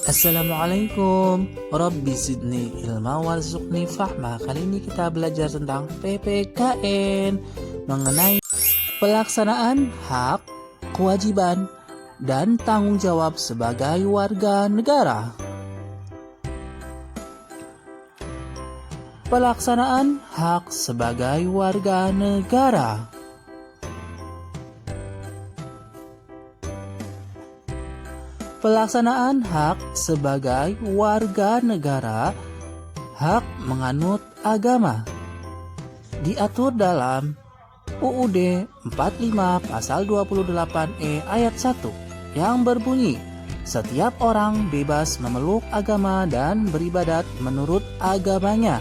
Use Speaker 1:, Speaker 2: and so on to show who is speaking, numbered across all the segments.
Speaker 1: Assalamualaikum, Rabbi zidni ilma warzuqni fahma. Kali ini kita belajar tentang PPKN mengenai pelaksanaan hak, kewajiban, dan tanggung jawab sebagai warga negara. Pelaksanaan hak sebagai warga negara. Pelaksanaan hak sebagai warga negara, hak menganut agama, diatur dalam UUD 45 pasal 28E ayat 1 yang berbunyi, setiap orang bebas memeluk agama dan beribadat menurut agamanya,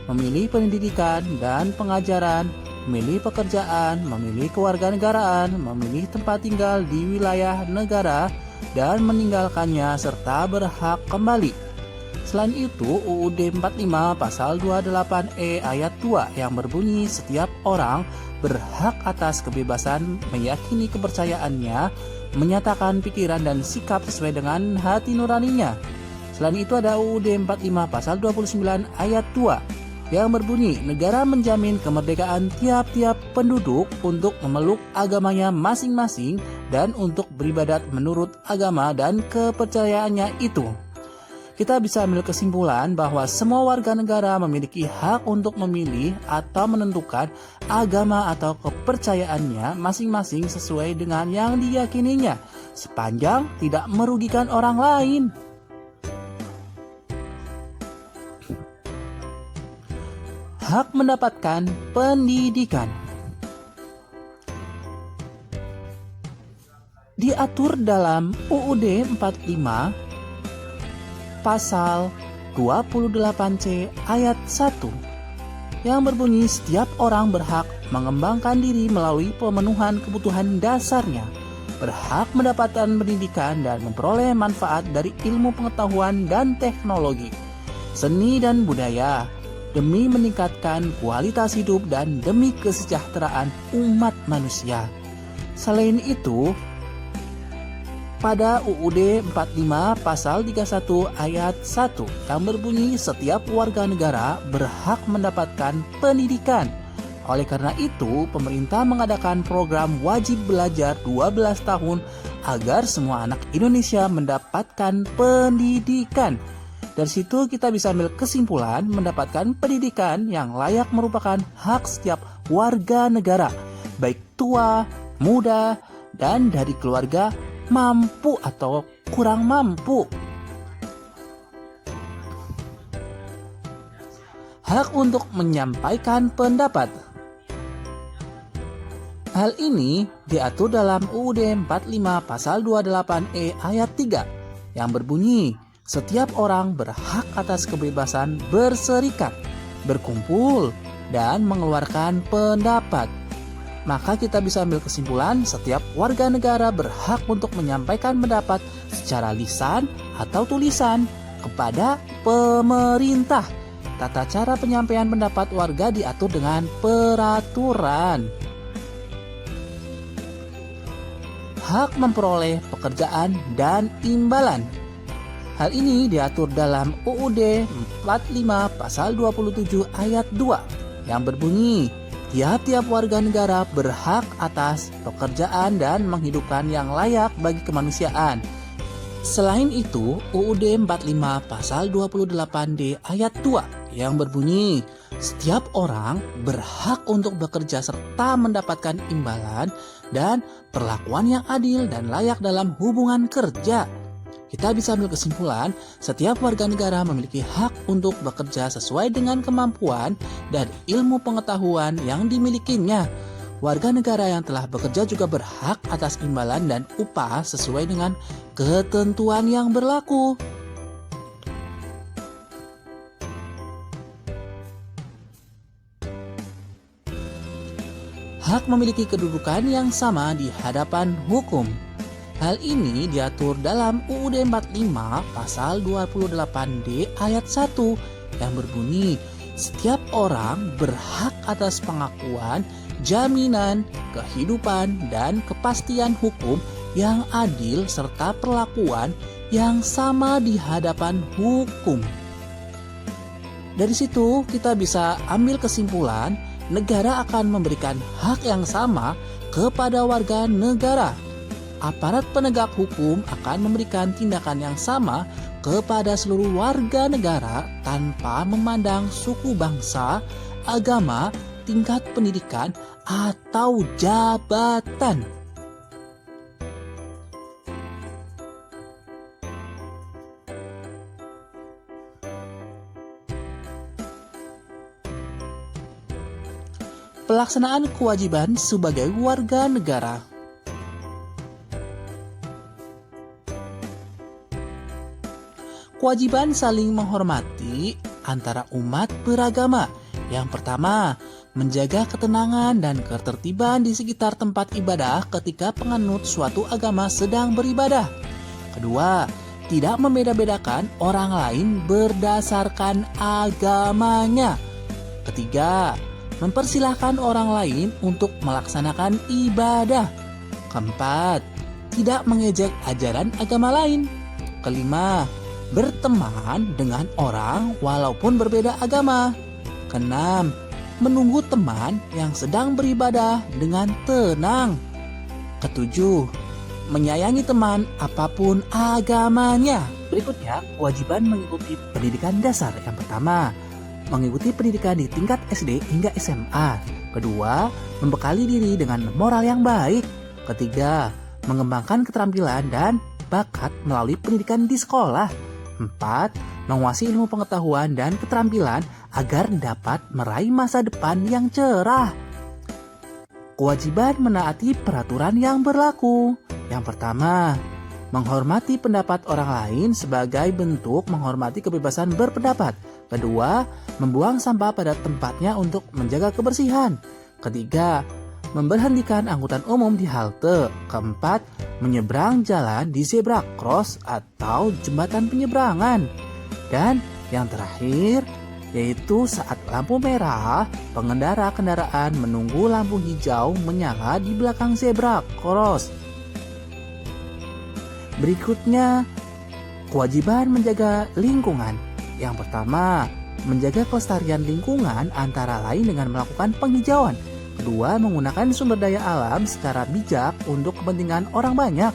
Speaker 1: memilih pendidikan dan pengajaran, memilih pekerjaan, memilih kewarganegaraan, memilih tempat tinggal di wilayah negara, dan meninggalkannya serta berhak kembali. Selain itu, UUD 45 pasal 28E ayat 2 yang berbunyi setiap orang berhak atas kebebasan meyakini kepercayaannya, menyatakan pikiran dan sikap sesuai dengan hati nuraninya. Selain itu ada UUD 45 pasal 29 ayat 2 yang berbunyi negara menjamin kemerdekaan tiap-tiap penduduk untuk memeluk agamanya masing-masing dan untuk beribadat menurut agama dan kepercayaannya itu. Kita bisa ambil kesimpulan bahwa semua warga negara memiliki hak untuk memilih atau menentukan agama atau kepercayaannya masing-masing sesuai dengan yang diyakininya, sepanjang tidak merugikan orang lain. Hak mendapatkan pendidikan diatur dalam UUD 45 pasal 28C ayat 1 yang berbunyi setiap orang berhak mengembangkan diri melalui pemenuhan kebutuhan dasarnya, berhak mendapatkan pendidikan dan memperoleh manfaat dari ilmu pengetahuan dan teknologi, seni dan budaya, demi meningkatkan kualitas hidup dan demi kesejahteraan umat manusia. Selain itu, pada UUD 45 pasal 31 ayat 1 yang berbunyi setiap warga negara berhak mendapatkan pendidikan. Oleh karena itu, pemerintah mengadakan program wajib belajar 12 tahun agar semua anak Indonesia mendapatkan pendidikan. Dari situ kita bisa ambil kesimpulan mendapatkan pendidikan yang layak merupakan hak setiap warga negara, baik tua, muda, dan dari keluarga mampu atau kurang mampu. Hak untuk menyampaikan pendapat. Hal ini diatur dalam UUD 45 pasal 28E ayat 3 yang berbunyi, setiap orang berhak atas kebebasan berserikat, berkumpul, dan mengeluarkan pendapat. Maka kita bisa ambil kesimpulan setiap warga negara berhak untuk menyampaikan pendapat secara lisan atau tulisan kepada pemerintah. Tata cara penyampaian pendapat warga diatur dengan peraturan. Hak memperoleh pekerjaan dan imbalan. Hal ini diatur dalam UUD 45 pasal 27 ayat 2 yang berbunyi, tiap-tiap warga negara berhak atas pekerjaan dan menghidupkan yang layak bagi kemanusiaan. Selain itu, UUD 45 pasal 28D ayat 2 yang berbunyi, setiap orang berhak untuk bekerja serta mendapatkan imbalan dan perlakuan yang adil dan layak dalam hubungan kerja. Kita bisa ambil kesimpulan, setiap warga negara memiliki hak untuk bekerja sesuai dengan kemampuan dan ilmu pengetahuan yang dimilikinya. Warga negara yang telah bekerja juga berhak atas imbalan dan upah sesuai dengan ketentuan yang berlaku. Hak memiliki kedudukan yang sama di hadapan hukum. Hal ini diatur dalam UUD 45 pasal 28D ayat 1 yang berbunyi, setiap orang berhak atas pengakuan, jaminan, kehidupan, dan kepastian hukum yang adil serta perlakuan yang sama di hadapan hukum. Dari situ kita bisa ambil kesimpulan negara akan memberikan hak yang sama kepada warga negara. Aparat penegak hukum akan memberikan tindakan yang sama kepada seluruh warga negara tanpa memandang suku bangsa, agama, tingkat pendidikan, atau jabatan. Pelaksanaan kewajiban sebagai warga negara. Kewajiban saling menghormati antara umat beragama. Yang pertama, menjaga ketenangan dan ketertiban di sekitar tempat ibadah ketika penganut suatu agama sedang beribadah. Kedua, tidak membeda-bedakan orang lain berdasarkan agamanya. Ketiga, mempersilahkan orang lain untuk melaksanakan ibadah. Keempat, tidak mengejek ajaran agama lain. Kelima, berteman dengan orang walaupun berbeda agama. Keenam, menunggu teman yang sedang beribadah dengan tenang. Ketujuh, menyayangi teman apapun agamanya. Berikutnya, kewajiban mengikuti pendidikan dasar. Yang pertama, mengikuti pendidikan di tingkat SD hingga SMA. Kedua, membekali diri dengan moral yang baik. Ketiga, mengembangkan keterampilan dan bakat melalui pendidikan di sekolah. 4. Menguasai ilmu pengetahuan dan keterampilan agar dapat meraih masa depan yang cerah. Kewajiban menaati peraturan yang berlaku. Yang pertama, menghormati pendapat orang lain sebagai bentuk menghormati kebebasan berpendapat. Kedua, membuang sampah pada tempatnya untuk menjaga kebersihan. Ketiga, memberhentikan angkutan umum di halte. Keempat, menyeberang jalan di zebra cross atau jembatan penyeberangan. Dan yang terakhir, yaitu saat lampu merah, pengendara kendaraan menunggu lampu hijau menyala di belakang zebra cross. Berikutnya, kewajiban menjaga lingkungan. Yang pertama, menjaga kelestarian lingkungan antara lain dengan melakukan penghijauan. Kedua, menggunakan sumber daya alam secara bijak untuk kepentingan orang banyak.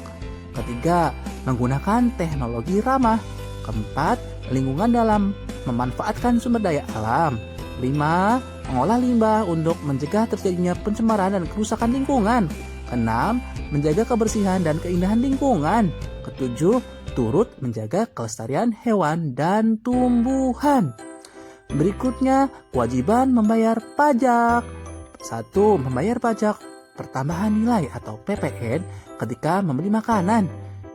Speaker 1: Ketiga, menggunakan teknologi ramah. Keempat, lingkungan dalam memanfaatkan sumber daya alam. 5. Mengolah limbah untuk mencegah terjadinya pencemaran dan kerusakan lingkungan. 6. Menjaga kebersihan dan keindahan lingkungan. 7. Turut menjaga kelestarian hewan dan tumbuhan. Berikutnya, kewajiban membayar pajak. 1. Membayar pajak pertambahan nilai atau PPN ketika membeli makanan.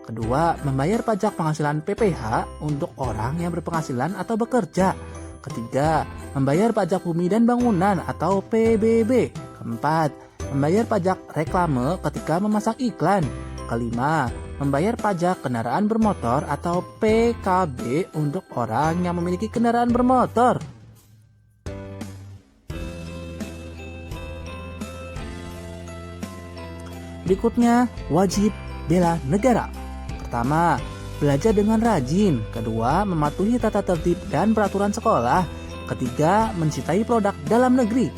Speaker 1: Kedua, membayar pajak penghasilan PPH untuk orang yang berpenghasilan atau bekerja. Ketiga, membayar pajak bumi dan bangunan atau PBB. Keempat, membayar pajak reklame ketika memasang iklan. Kelima, membayar pajak kendaraan bermotor atau PKB untuk orang yang memiliki kendaraan bermotor. Berikutnya, wajib bela negara. Pertama, belajar dengan rajin. Kedua, mematuhi tata tertib dan peraturan sekolah. Ketiga, mencintai produk dalam negeri.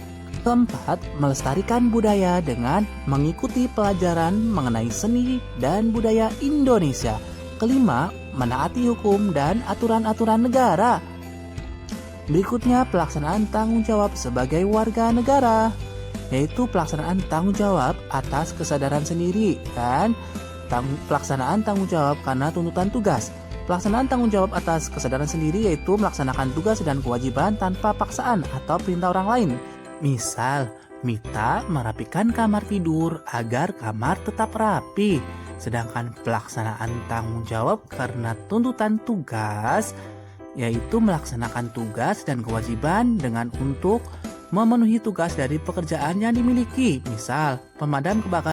Speaker 1: Keempat, melestarikan budaya dengan mengikuti pelajaran mengenai seni dan budaya Indonesia. Kelima, menaati hukum dan aturan-aturan negara. Berikutnya, pelaksanaan tanggung jawab sebagai warga negara, yaitu pelaksanaan tanggung jawab atas kesadaran sendiri dan pelaksanaan tanggung jawab karena tuntutan tugas. Pelaksanaan tanggung jawab atas kesadaran sendiri yaitu melaksanakan tugas dan kewajiban tanpa paksaan atau perintah orang lain. Misal, Mita merapikan kamar tidur agar kamar tetap rapi. Sedangkan pelaksanaan tanggung jawab karena tuntutan tugas yaitu melaksanakan tugas dan kewajiban dengan untuk memenuhi tugas dari pekerjaan yang dimiliki. Misal, pemadam kebakaran